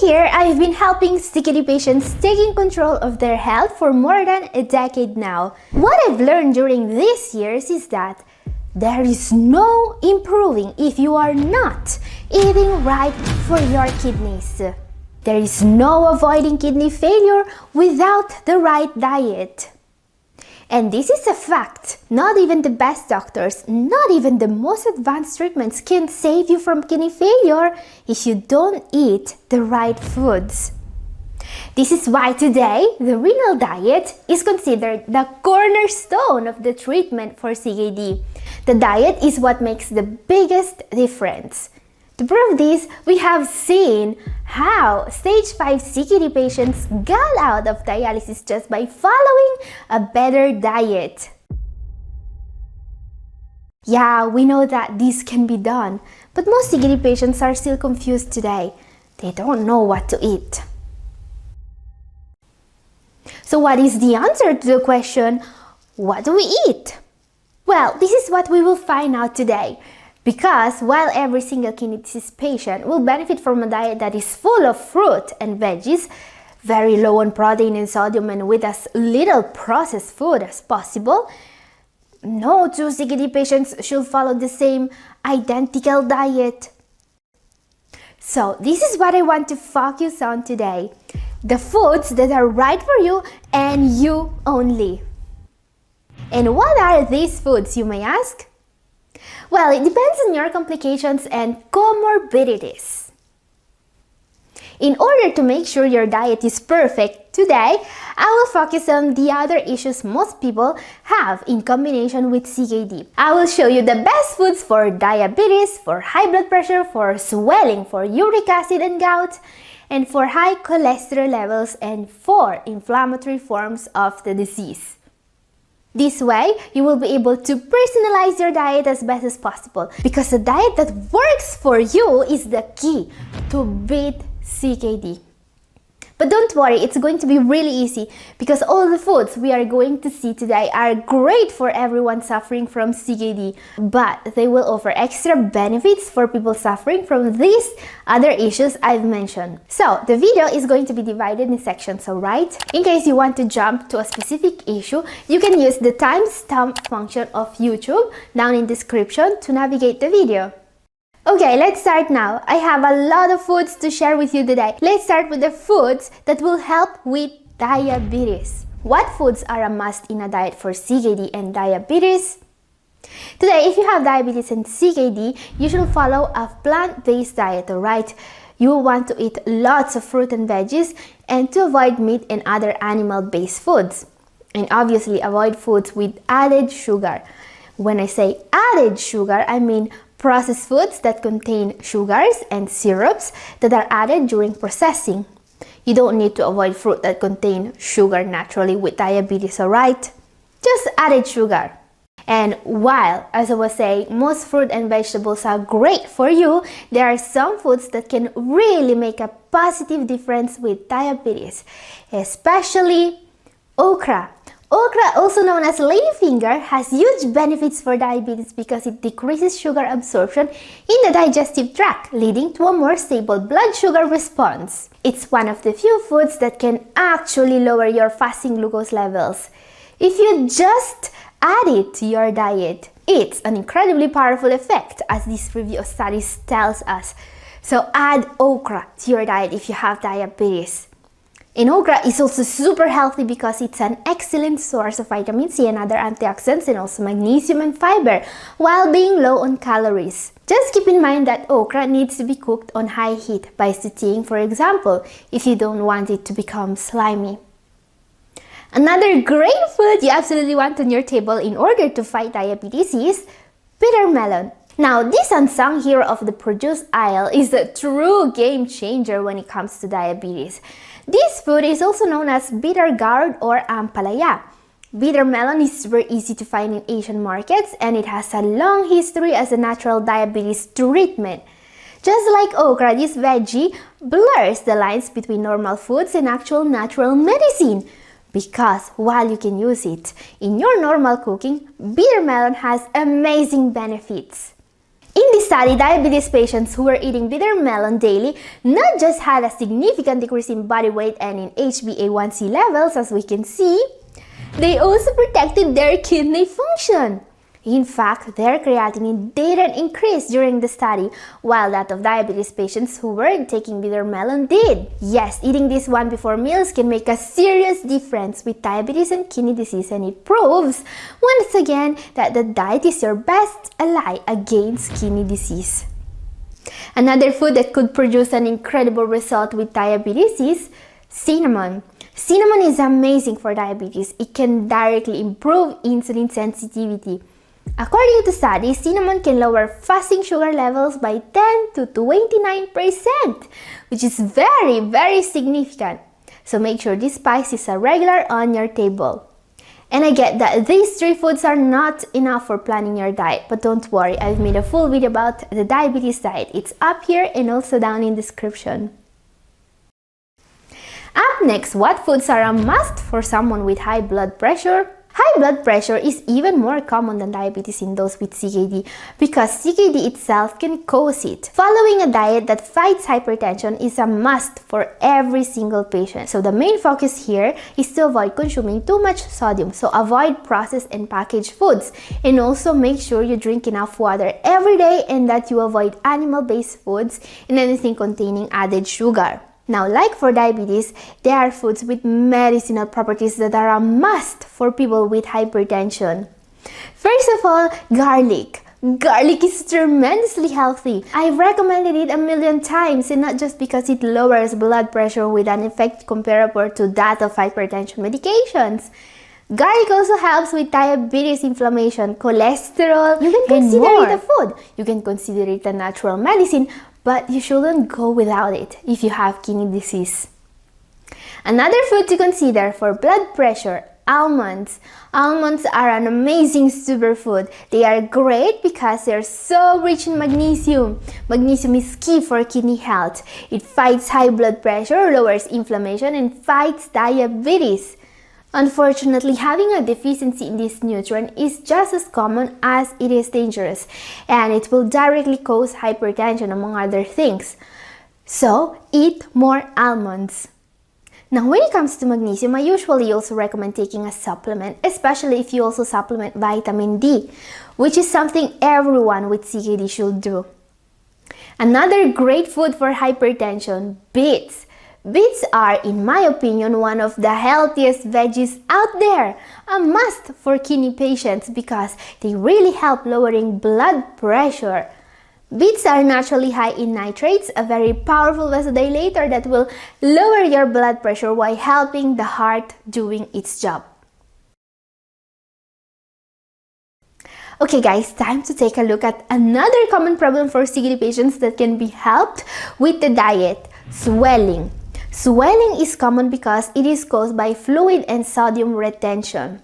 here, I've been helping CKD patients taking control of their health for more than a decade now. What I've learned during these years is that there is no improving if you are not eating right for your kidneys. There is no avoiding kidney failure without the right diet. And this is a fact. Not even the best doctors, not even the most advanced treatments can save you from kidney failure if you don't eat the right foods. This is why today, the renal diet is considered the cornerstone of the treatment for CKD. The diet is what makes the biggest difference. To prove this, we have seen how stage 5 CKD patients got out of dialysis just by following a better diet. Yeah, we know that this can be done, but most CKD patients are still confused today. They don't know what to eat. So what is the answer to the question, what do we eat? Well, this is what we will find out today. Because while every single kidney disease patient will benefit from a diet that is full of fruit and veggies, very low on protein and sodium and with as little processed food as possible, no two CKD patients should follow the same identical diet. So this is what I want to focus on today. The foods that are right for you and you only. And what are these foods, you may ask? Well, it depends on your complications and comorbidities. In order to make sure your diet is perfect, today I will focus on the other issues most people have in combination with CKD. I will show you the best foods for diabetes, for high blood pressure, for swelling, for uric acid and gout, and for high cholesterol levels and for inflammatory forms of the disease. This way, you will be able to personalize your diet as best as possible because a diet that works for you is the key to beat CKD. But don't worry, it's going to be really easy because all the foods we are going to see today are great for everyone suffering from CKD, but they will offer extra benefits for people suffering from these other issues I've mentioned. So the video is going to be divided in sections, alright? In case you want to jump to a specific issue, you can use the timestamp function of YouTube down in the description to navigate the video. Okay, let's start now. I have a lot of foods to share with you today. Let's start with the foods that will help with diabetes. What foods are a must in a diet for CKD and diabetes? Today, if you have diabetes and CKD, you should follow a plant-based diet, alright? You will want to eat lots of fruit and veggies and to avoid meat and other animal-based foods. And obviously, avoid foods with added sugar. When I say added sugar, I mean processed foods that contain sugars and syrups that are added during processing. You don't need to avoid fruit that contain sugar naturally with diabetes, alright? Just added sugar. And while, as I was saying, most fruit and vegetables are great for you, there are some foods that can really make a positive difference with diabetes, especially okra. Okra, also known as ladyfinger, has huge benefits for diabetes because it decreases sugar absorption in the digestive tract, leading to a more stable blood sugar response. It's one of the few foods that can actually lower your fasting glucose levels. If you just add it to your diet, it's an incredibly powerful effect, as this review of studies tells us. So add okra to your diet if you have diabetes. And okra is also super healthy because it's an excellent source of vitamin C and other antioxidants and also magnesium and fiber while being low on calories. Just keep in mind that okra needs to be cooked on high heat by sauteing, for example, if you don't want it to become slimy. Another great food you absolutely want on your table in order to fight diabetes is bitter melon. Now, this unsung hero of the produce aisle is a true game changer when it comes to diabetes. This food is also known as bitter gourd or ampalaya. Bitter melon is super easy to find in Asian markets and it has a long history as a natural diabetes treatment. Just like okra, this veggie blurs the lines between normal foods and actual natural medicine. Because while you can use it in your normal cooking, bitter melon has amazing benefits. In this study, diabetes patients who were eating bitter melon daily not just had a significant decrease in body weight and in HbA1c levels, as we can see, they also protected their kidney function. In fact, their creatinine didn't increase during the study, while that of diabetes patients who weren't taking bitter melon did. Yes, eating this one before meals can make a serious difference with diabetes and kidney disease, and it proves, once again, that the diet is your best ally against kidney disease. Another food that could produce an incredible result with diabetes is cinnamon. Cinnamon is amazing for diabetes. It can directly improve insulin sensitivity. According to studies, cinnamon can lower fasting sugar levels by 10 to 29%, which is very, very significant. So make sure this spice is a regular on your table. And I get that these 3 foods are not enough for planning your diet, but don't worry, I've made a full video about the diabetes diet. It's up here and also down in the description. Up next, what foods are a must for someone with high blood pressure? High blood pressure is even more common than diabetes in those with CKD because CKD itself can cause it. Following a diet that fights hypertension is a must for every single patient. So the main focus here is to avoid consuming too much sodium. So avoid processed and packaged foods, and also make sure you drink enough water every day and that you avoid animal-based foods and anything containing added sugar. Now, like for diabetes, there are foods with medicinal properties that are a must for people with hypertension. First of all, garlic. Garlic is tremendously healthy. I've recommended it a million times, and not just because it lowers blood pressure with an effect comparable to that of hypertension medications. Garlic also helps with diabetes, inflammation, cholesterol, you can consider it a food. You can consider it a natural medicine, but you shouldn't go without it if you have kidney disease. Another food to consider for blood pressure, almonds. Almonds are an amazing superfood. They are great because they're so rich in magnesium. Magnesium is key for kidney health. It fights high blood pressure, lowers inflammation, and fights diabetes. Unfortunately, having a deficiency in this nutrient is just as common as it is dangerous, and it will directly cause hypertension among other things. So, eat more almonds. Now, when it comes to magnesium, I usually also recommend taking a supplement, especially if you also supplement vitamin D, which is something everyone with CKD should do. Another great food for hypertension, beets. Beets are, in my opinion, one of the healthiest veggies out there, a must for kidney patients because they really help lowering blood pressure. Beets are naturally high in nitrates, a very powerful vasodilator that will lower your blood pressure while helping the heart doing its job. Okay guys, time to take a look at another common problem for CKD patients that can be helped with the diet, swelling. Swelling is common because it is caused by fluid and sodium retention.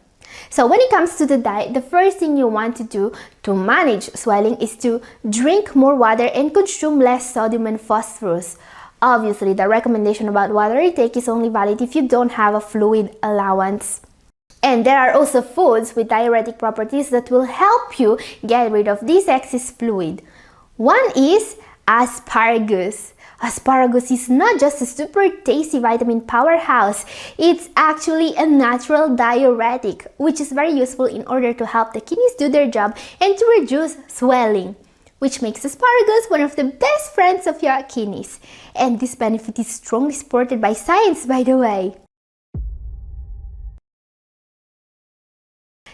So when it comes to the diet, the first thing you want to do to manage swelling is to drink more water and consume less sodium and phosphorus. Obviously, the recommendation about water intake is only valid if you don't have a fluid allowance. And there are also foods with diuretic properties that will help you get rid of this excess fluid. One is asparagus. Asparagus is not just a super tasty vitamin powerhouse, it's actually a natural diuretic, which is very useful in order to help the kidneys do their job and to reduce swelling, which makes asparagus one of the best friends of your kidneys. And this benefit is strongly supported by science, by the way.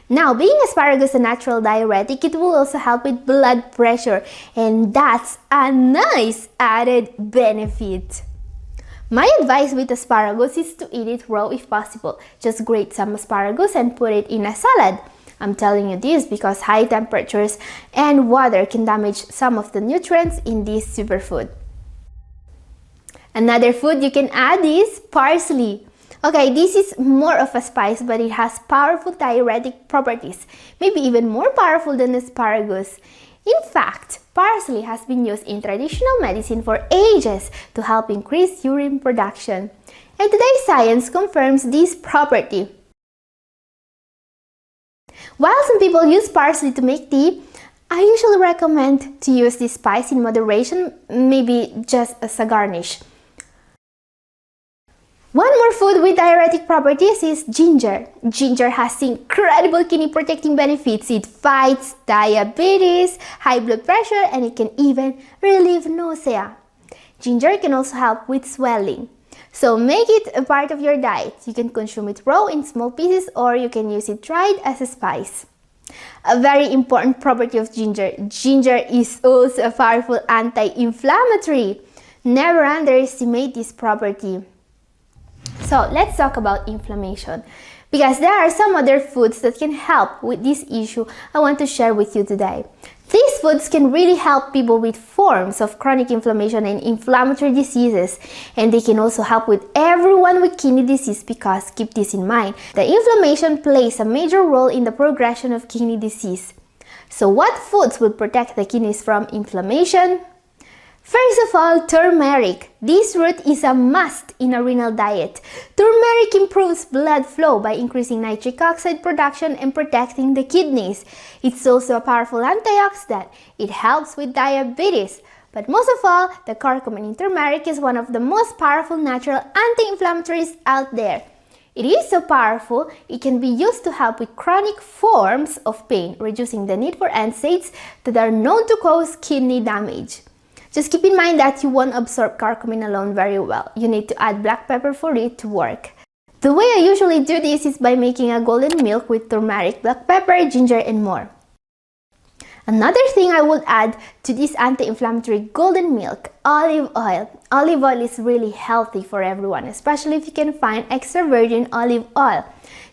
Now, being asparagus a natural diuretic, it will also help with blood pressure, and that's a nice added benefit. My advice with asparagus is to eat it raw if possible. Just grate some asparagus and put it in a salad. I'm telling you this because high temperatures and water can damage some of the nutrients in this superfood. Another food you can add is parsley. Okay, this is more of a spice, but it has powerful diuretic properties, maybe even more powerful than asparagus. In fact, parsley has been used in traditional medicine for ages to help increase urine production. And today's science confirms this property. While some people use parsley to make tea, I usually recommend to use this spice in moderation, maybe just as a garnish. One more food with diuretic properties is ginger. Ginger has incredible kidney protecting benefits. It fights diabetes, high blood pressure, and it can even relieve nausea. Ginger can also help with swelling. So make it a part of your diet. You can consume it raw in small pieces or you can use it dried as a spice. A very important property of ginger. Ginger is also a powerful anti-inflammatory. Never underestimate this property. So let's talk about inflammation, because there are some other foods that can help with this issue I want to share with you today. These foods can really help people with forms of chronic inflammation and inflammatory diseases, and they can also help with everyone with kidney disease, because keep this in mind, the inflammation plays a major role in the progression of kidney disease. So what foods will protect the kidneys from inflammation? First of all, turmeric. This root is a must in a renal diet. Turmeric improves blood flow by increasing nitric oxide production and protecting the kidneys. It's also a powerful antioxidant. It helps with diabetes. But most of all, the curcumin in turmeric is one of the most powerful natural anti-inflammatories out there. It is so powerful, it can be used to help with chronic forms of pain, reducing the need for NSAIDs that are known to cause kidney damage. Just keep in mind that you won't absorb curcumin alone very well. You need to add black pepper for it to work. The way I usually do this is by making a golden milk with turmeric, black pepper, ginger, and more. Another thing I would add to this anti-inflammatory golden milk, olive oil. Olive oil is really healthy for everyone, especially if you can find extra virgin olive oil.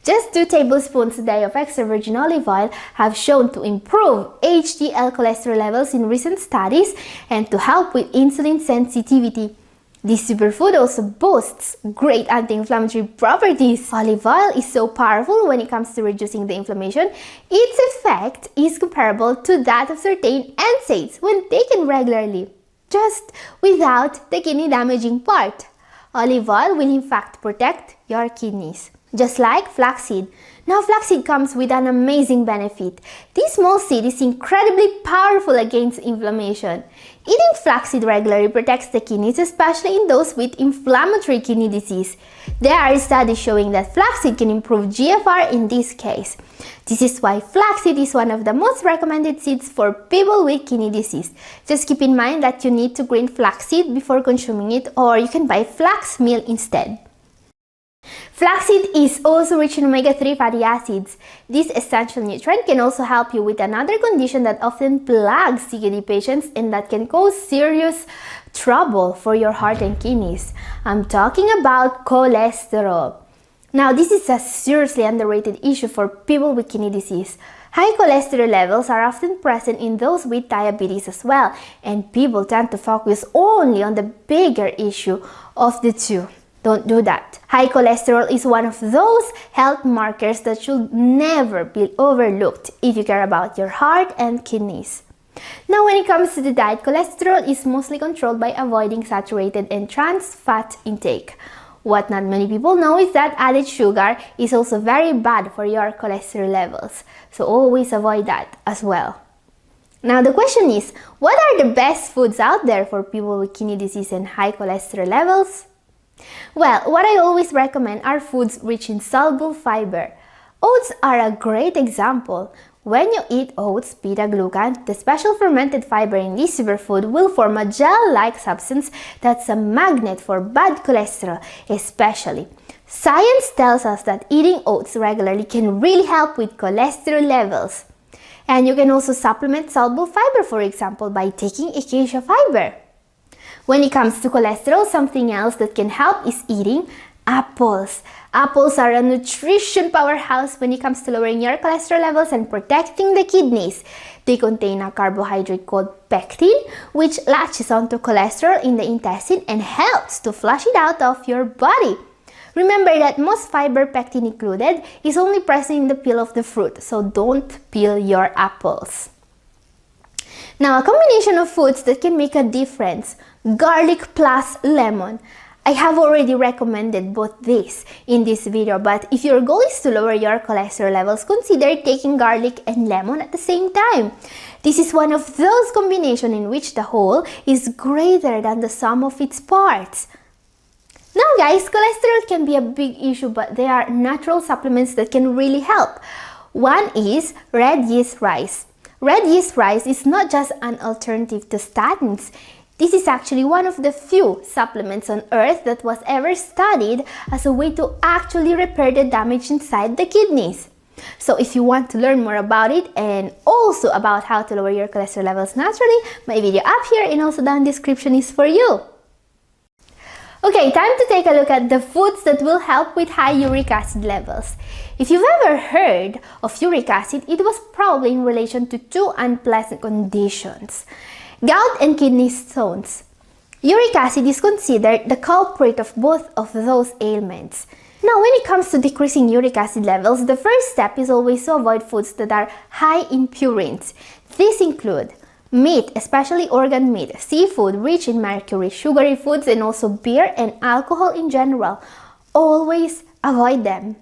Just 2 tablespoons a day of extra virgin olive oil have shown to improve HDL cholesterol levels in recent studies and to help with insulin sensitivity. This superfood also boasts great anti-inflammatory properties. Olive oil is so powerful when it comes to reducing the inflammation. Its effect is comparable to that of certain NSAIDs when taken regularly, just without the kidney damaging part. Olive oil will in fact protect your kidneys, just like flaxseed. Now, flaxseed comes with an amazing benefit. This small seed is incredibly powerful against inflammation. Eating flaxseed regularly protects the kidneys, especially in those with inflammatory kidney disease. There are studies showing that flaxseed can improve GFR in this case. This is why flaxseed is one of the most recommended seeds for people with kidney disease. Just keep in mind that you need to grind flaxseed before consuming it, or you can buy flax meal instead. Flaxseed is also rich in omega-3 fatty acids. This essential nutrient can also help you with another condition that often plagues CKD patients and that can cause serious trouble for your heart and kidneys. I'm talking about cholesterol. Now, this is a seriously underrated issue for people with kidney disease. High cholesterol levels are often present in those with diabetes as well, and people tend to focus only on the bigger issue of the two. Don't do that. High cholesterol is one of those health markers that should never be overlooked if you care about your heart and kidneys. Now, when it comes to the diet, cholesterol is mostly controlled by avoiding saturated and trans fat intake. What not many people know is that added sugar is also very bad for your cholesterol levels. So always avoid that as well. Now, the question is, what are the best foods out there for people with kidney disease and high cholesterol levels? Well, what I always recommend are foods rich in soluble fiber. Oats are a great example. When you eat oats, beta-glucan, the special fermented fiber in this superfood will form a gel-like substance that's a magnet for bad cholesterol, especially. Science tells us that eating oats regularly can really help with cholesterol levels. And you can also supplement soluble fiber, for example, by taking acacia fiber. When it comes to cholesterol, something else that can help is eating apples. Apples are a nutrition powerhouse when it comes to lowering your cholesterol levels and protecting the kidneys. They contain a carbohydrate called pectin, which latches onto cholesterol in the intestine and helps to flush it out of your body. Remember that most fiber, pectin included, is only present in the peel of the fruit, so don't peel your apples. Now, a combination of foods that can make a difference. Garlic plus lemon. I have already recommended both these in this video, but if your goal is to lower your cholesterol levels, consider taking garlic and lemon at the same time. This is one of those combinations in which the whole is greater than the sum of its parts. Now guys, cholesterol can be a big issue, but there are natural supplements that can really help. One is red yeast rice. Red yeast rice is not just an alternative to statins. This is actually one of the few supplements on earth that was ever studied as a way to actually repair the damage inside the kidneys. So if you want to learn more about it and also about how to lower your cholesterol levels naturally, my video up here and also down in the description is for you. Okay, time to take a look at the foods that will help with high uric acid levels. If you've ever heard of uric acid, it was probably in relation to two unpleasant conditions: gout and kidney stones. Uric acid is considered the culprit of both of those ailments. Now, when it comes to decreasing uric acid levels, the first step is always to avoid foods that are high in purines. These include meat, especially organ meat, seafood rich in mercury, sugary foods, and also beer and alcohol in general. Always avoid them.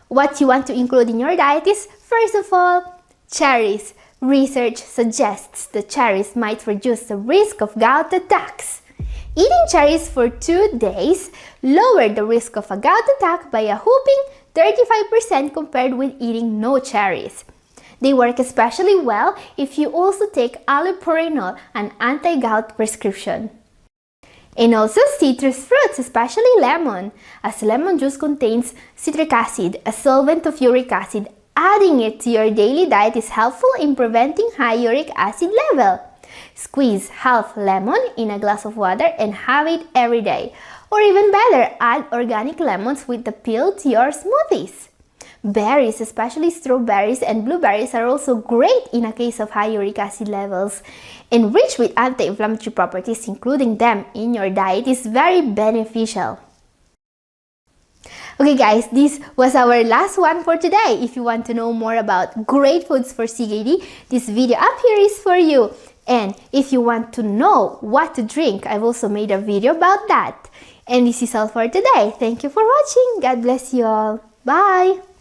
What you want to include in your diet is, first of all, cherries. Research suggests that cherries might reduce the risk of gout attacks. Eating cherries for 2 days lowered the risk of a gout attack by a whopping 35% compared with eating no cherries. They work especially well if you also take allopurinol, an anti-gout prescription. And also citrus fruits, especially lemon, as lemon juice contains citric acid, a solvent of uric acid. Adding it to your daily diet is helpful in preventing high uric acid level. Squeeze half lemon in a glass of water and have it every day. Or even better, add organic lemons with the peel to your smoothies. Berries, especially strawberries and blueberries, are also great in a case of high uric acid levels. And rich with anti-inflammatory properties, including them in your diet is very beneficial. Okay guys, this was our last one for today. If you want to know more about great foods for CKD, this video up here is for you. And if you want to know what to drink, I've also made a video about that. And this is all for today. Thank you for watching. God bless you all. Bye!